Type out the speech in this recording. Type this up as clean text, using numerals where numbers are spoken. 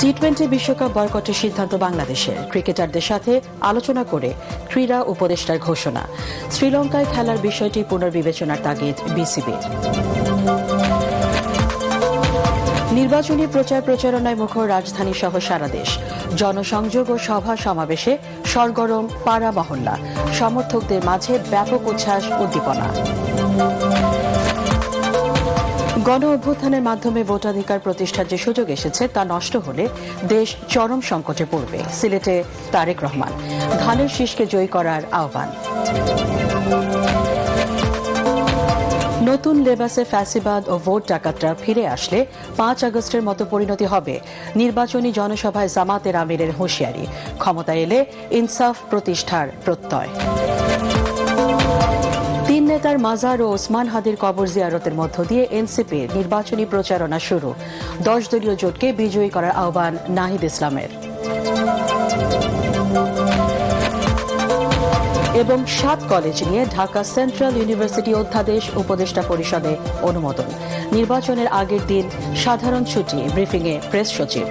টি-20 বিশ্বকাপ বয়কটের সিদ্ধান্ত বাংলাদেশের। ক্রিকেটারদের সাথে আলোচনা করে ক্রীড়া উপদেষ্টার ঘোষণা। শ্রীলঙ্কায় খেলার বিষয়টি পুনর্বিবেচনার তাগিদ বিসিবির। নির্বাচনী প্রচারণায় মুখর রাজধানী সহ সারা দেশ। জনসংযোগ ও সভা সমাবেশে সরগরম পাড়া মহল্লা। সমর্থকদের মাঝে ব্যাপক উচ্ছ্বাস উদ্দীপনা। গণ অভ্যুত্থানের মাধ্যমে ভোটাধিকার প্রতিষ্ঠার যে সুযোগ এসেছে তা নষ্ট হলে দেশ চরম সংকটে পড়বে। সিলেটে তারেক রহমান। ধানের শীষকে জয়ী করার আহ্বান। নতুন লেবাসে ফ্যাসিবাদ ও ভোট ডাকাতরা ফিরে আসলে 5 আগস্টের মতো পরিণতি হবে। নির্বাচনী জনসভায় জামাতের আমিরের হুঁশিয়ারি। ক্ষমতায় এলে ইনসাফ প্রতিষ্ঠার প্রত্যয়। 3 নেতার মাজার ও ওসমান হাদির কবর জিয়ারতের মধ্য দিয়ে এনসিপির নির্বাচনী প্রচারণা শুরু। 10 দলীয় জোটকে বিজয়ী করার আহ্বান নাহিদ ইসলামের। এবং 7 কলেজ নিয়ে ঢাকা সেন্ট্রাল ইউনিভার্সিটি অধ্যাদেশ উপদেষ্টা পরিষদে অনুমোদন। নির্বাচনের আগের দিন সাধারণ ছুটি, ব্রিফিংয়ে প্রেস সচিব।